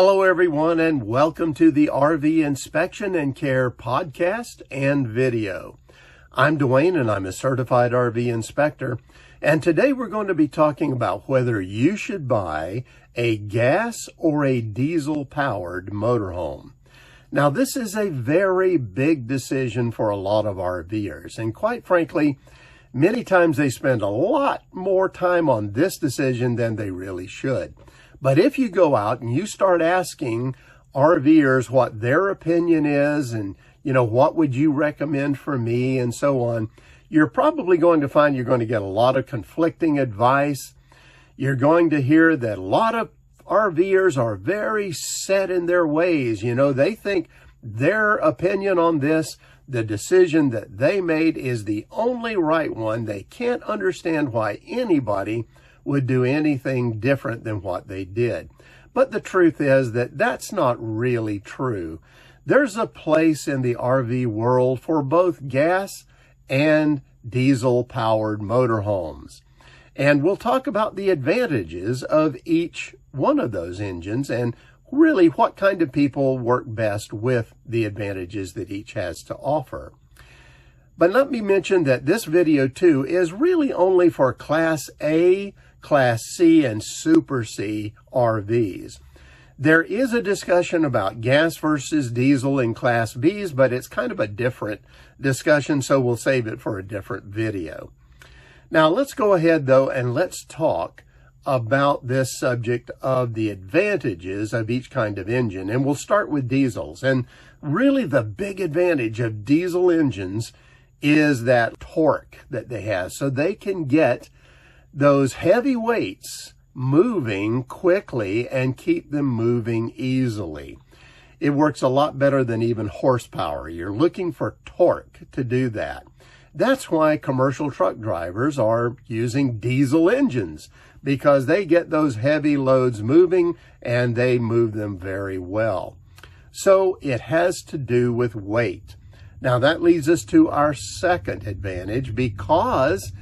Hello everyone, and welcome to the RV Inspection and Care podcast and video. I'm Dwayne and I'm a certified RV inspector, and today we're going to be talking about whether you should buy a gas or a diesel powered motorhome. Now this is a very big decision for a lot of RVers, and quite frankly, many times they spend a lot more time on this decision than they really should. But if you go out and you start asking RVers what their opinion is and, what would you recommend for me and so on, you're probably going to find you're going to get a lot of conflicting advice. You're going to hear that a lot of RVers are very set in their ways. They think their opinion on this, the decision that they made, is the only right one. They can't understand why anybody would do anything different than what they did. But the truth is that that's not really true. There's a place in the RV world for both gas and diesel powered motorhomes. And we'll talk about the advantages of each one of those engines and really what kind of people work best with the advantages that each has to offer. But let me mention that this video too is really only for Class A, Class C, and Super C RVs. There is a discussion about gas versus diesel in Class Bs, but it's kind of a different discussion, so we'll save it for a different video. Now let's go ahead though and let's talk about this subject of the advantages of each kind of engine. And we'll start with diesels. And really the big advantage of diesel engines is that torque that they have. So they can get those heavy weights moving quickly and keep them moving easily. It works a lot better than even horsepower. You're looking for torque to do that. That's why commercial truck drivers are using diesel engines, because they get those heavy loads moving and they move them very well. So it has to do with weight. Now that leads us to our second advantage. Because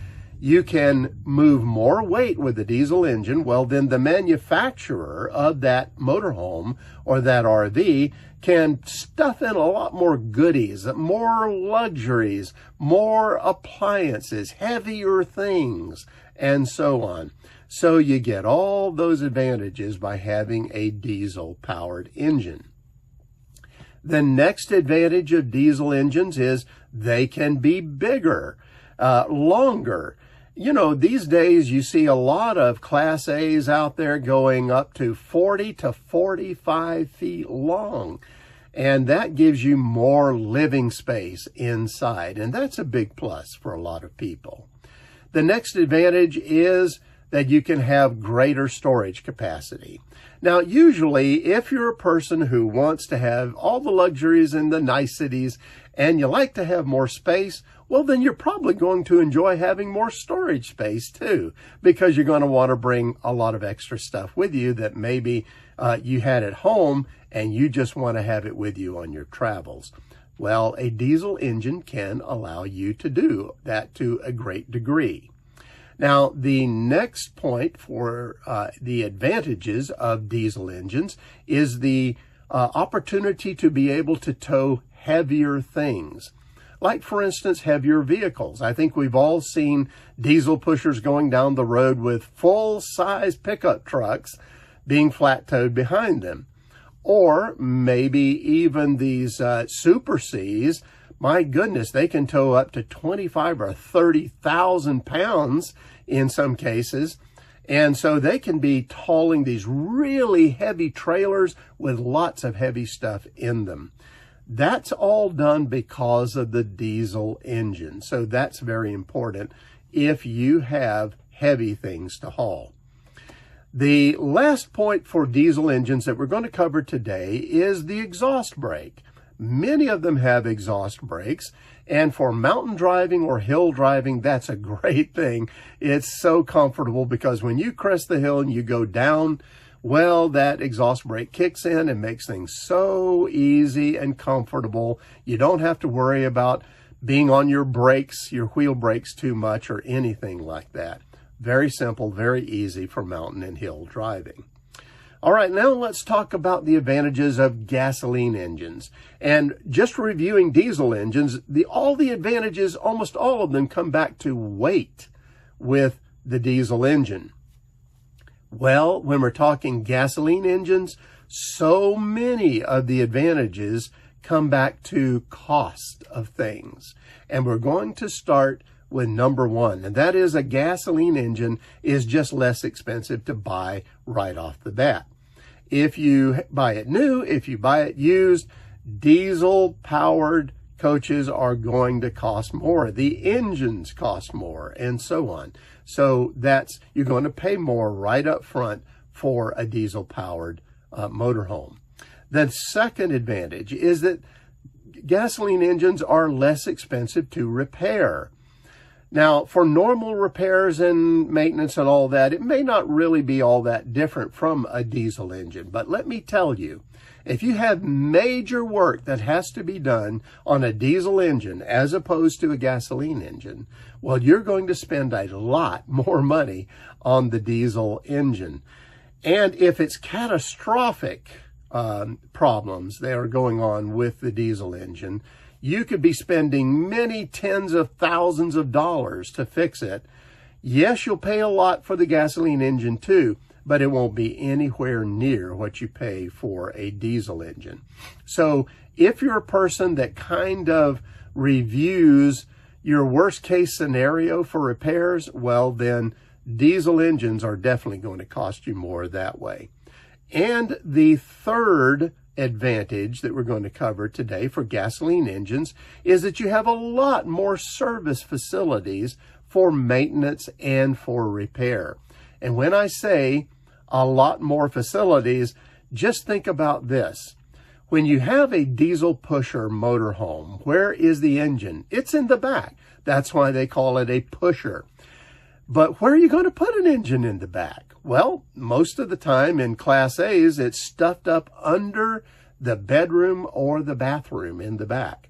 you can move more weight with the diesel engine, well then the manufacturer of that motorhome or that RV can stuff in a lot more goodies, more luxuries, more appliances, heavier things, and so on. So you get all those advantages by having a diesel powered engine. The next advantage of diesel engines is they can be bigger, longer. These days you see a lot of Class A's out there going up to 40 to 45 feet long. And that gives you more living space inside. And that's a big plus for a lot of people. The next advantage is that you can have greater storage capacity. Now, usually, if you're a person who wants to have all the luxuries and the niceties, and you like to have more space, well, then you're probably going to enjoy having more storage space too, because you're going to want to bring a lot of extra stuff with you that maybe you had at home and you just want to have it with you on your travels. Well, a diesel engine can allow you to do that to a great degree. Now, the next point for the advantages of diesel engines is the opportunity to be able to tow heavier things. Like, for instance, heavier vehicles. I think we've all seen diesel pushers going down the road with full-size pickup trucks being flat-towed behind them. Or maybe even these Super Cs. My goodness, they can tow up to 25 or 30,000 pounds in some cases. And so they can be hauling these really heavy trailers with lots of heavy stuff in them. That's all done because of the diesel engine. So that's very important if you have heavy things to haul. The last point for diesel engines that we're going to cover today is the exhaust brake. Many of them have exhaust brakes, and for mountain driving or hill driving, that's a great thing. It's so comfortable because when you crest the hill and you go down, well, that exhaust brake kicks in and makes things so easy and comfortable. You don't have to worry about being on your brakes, your wheel brakes too much or anything like that. Very simple, very easy for mountain and hill driving. All right, now let's talk about the advantages of gasoline engines. And just reviewing diesel engines, all the advantages, almost all of them come back to weight with the diesel engine. Well, when we're talking gasoline engines, so many of the advantages come back to cost of things. And we're going to start with number one, and that is a gasoline engine is just less expensive to buy right off the bat. If you buy it new, if you buy it used, diesel-powered coaches are going to cost more. The engines cost more, and so on. So you're going to pay more right up front for a diesel-powered motorhome. The second advantage is that gasoline engines are less expensive to repair. Now, for normal repairs and maintenance and all that, it may not really be all that different from a diesel engine. But let me tell you, if you have major work that has to be done on a diesel engine as opposed to a gasoline engine, well, you're going to spend a lot more money on the diesel engine. And if it's catastrophic problems that are going on with the diesel engine, you could be spending many tens of thousands of dollars to fix it. Yes, you'll pay a lot for the gasoline engine too, but it won't be anywhere near what you pay for a diesel engine. So if you're a person that kind of reviews your worst case scenario for repairs, well, then diesel engines are definitely going to cost you more that way. And the third advantage that we're going to cover today for gasoline engines is that you have a lot more service facilities for maintenance and for repair. And when I say a lot more facilities, just think about this. When you have a diesel pusher motorhome, where is the engine? It's in the back. That's why they call it a pusher. But where are you going to put an engine in the back? Well, most of the time in Class A's, it's stuffed up under the bedroom or the bathroom in the back.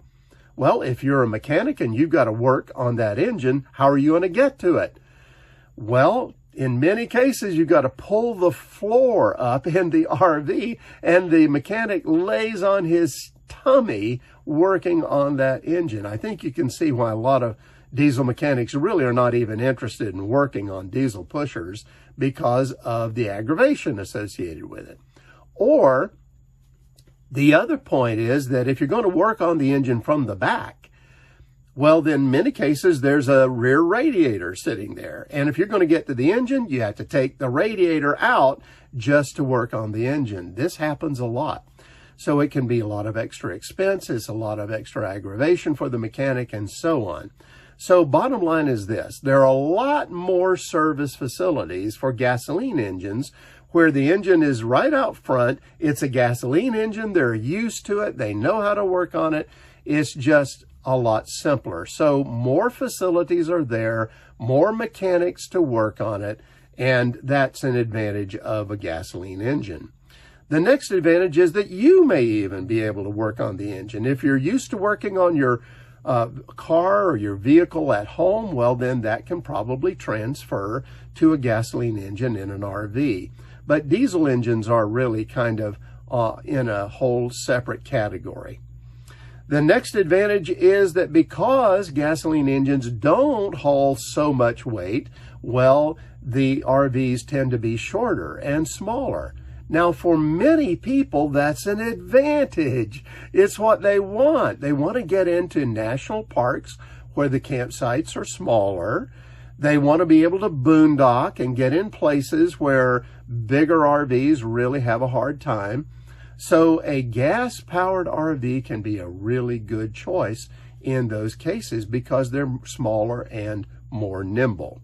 Well, if you're a mechanic and you've got to work on that engine, how are you going to get to it? Well, in many cases, you've got to pull the floor up in the RV, and the mechanic lays on his tummy working on that engine. I think you can see why a lot of diesel mechanics really are not even interested in working on diesel pushers because of the aggravation associated with it. Or the other point is that if you're going to work on the engine from the back, well, then in many cases, there's a rear radiator sitting there. And if you're going to get to the engine, you have to take the radiator out just to work on the engine. This happens a lot. So it can be a lot of extra expense. It's a lot of extra aggravation for the mechanic and so on. So bottom line is this. There are a lot more service facilities for gasoline engines where the engine is right out front. It's a gasoline engine. They're used to it. They know how to work on it. It's just a lot simpler. So more facilities are there, more mechanics to work on it, and that's an advantage of a gasoline engine. The next advantage is that you may even be able to work on the engine. If you're used to working on your car or your vehicle at home, well, then that can probably transfer to a gasoline engine in an RV. But diesel engines are really kind of in a whole separate category. The next advantage is that because gasoline engines don't haul so much weight, well, the RVs tend to be shorter and smaller. Now, for many people, that's an advantage. It's what they want. They want to get into national parks where the campsites are smaller. They want to be able to boondock and get in places where bigger RVs really have a hard time. So a gas-powered RV can be a really good choice in those cases because they're smaller and more nimble.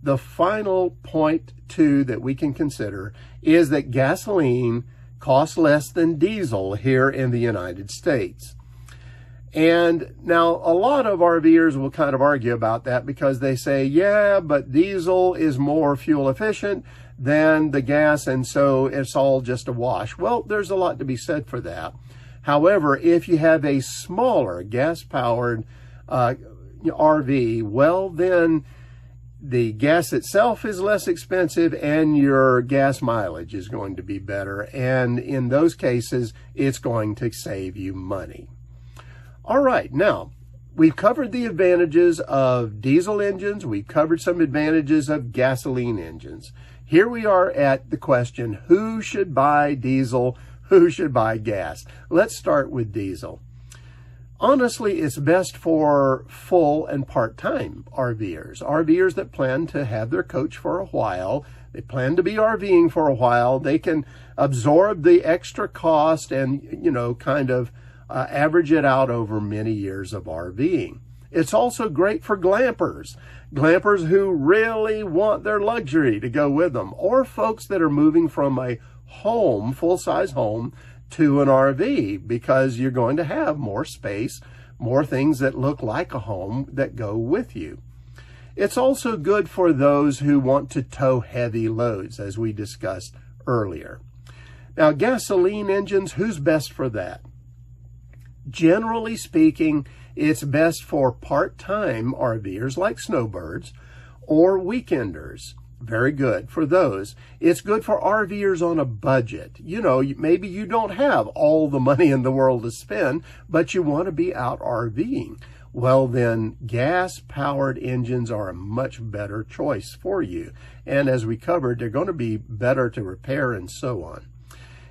The final point, too, that we can consider is that gasoline costs less than diesel here in the United States. And now a lot of RVers will kind of argue about that because they say, yeah, but diesel is more fuel efficient than the gas, and so it's all just a wash. Well, there's a lot to be said for that. However, if you have a smaller gas-powered RV, well, then the gas itself is less expensive and your gas mileage is going to be better. And in those cases, it's going to save you money. All right, now we've covered the advantages of diesel engines. We've covered some advantages of gasoline engines. Here we are at the question, who should buy diesel? Who should buy gas? Let's start with diesel. Honestly, it's best for full and part-time RVers. RVers that plan to have their coach for a while. They plan to be RVing for a while. They can absorb the extra cost and, kind of average it out over many years of RVing. It's also great for glampers. Glampers who really want their luxury to go with them, or folks that are moving from a home, full-size home, to an RV, because you're going to have more space, more things that look like a home that go with you. It's also good for those who want to tow heavy loads, as we discussed earlier. Now, gasoline engines, who's best for that? Generally speaking, it's best for part-time RVers like snowbirds or weekenders. Very good for those. It's good for RVers on a budget. Maybe you don't have all the money in the world to spend, but you want to be out RVing. Well, then gas-powered engines are a much better choice for you. And as we covered, they're going to be better to repair and so on.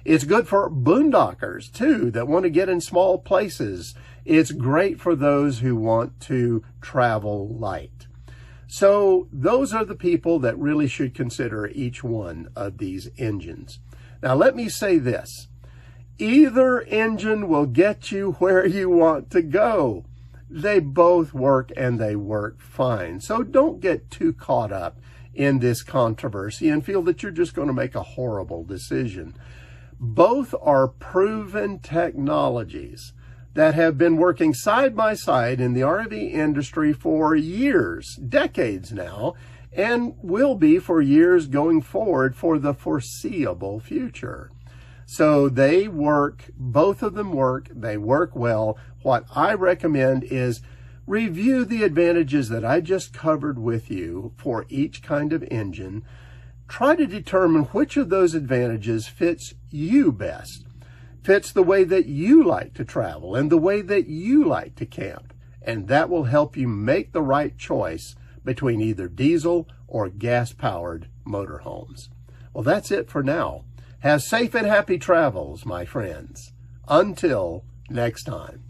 It's good for boondockers, too, that want to get in small places. It's great for those who want to travel light. So those are the people that really should consider each one of these engines. Now, let me say this. Either engine will get you where you want to go. They both work and they work fine. So don't get too caught up in this controversy and feel that you're just going to make a horrible decision. Both are proven technologies that have been working side by side in the RV industry for years, decades now, and will be for years going forward for the foreseeable future. So they work, both of them work, they work well. What I recommend is review the advantages that I just covered with you for each kind of engine. Try to determine which of those advantages fits you best. Fits the way that you like to travel and the way that you like to camp. And that will help you make the right choice between either diesel or gas-powered motorhomes. Well, that's it for now. Have safe and happy travels, my friends. Until next time.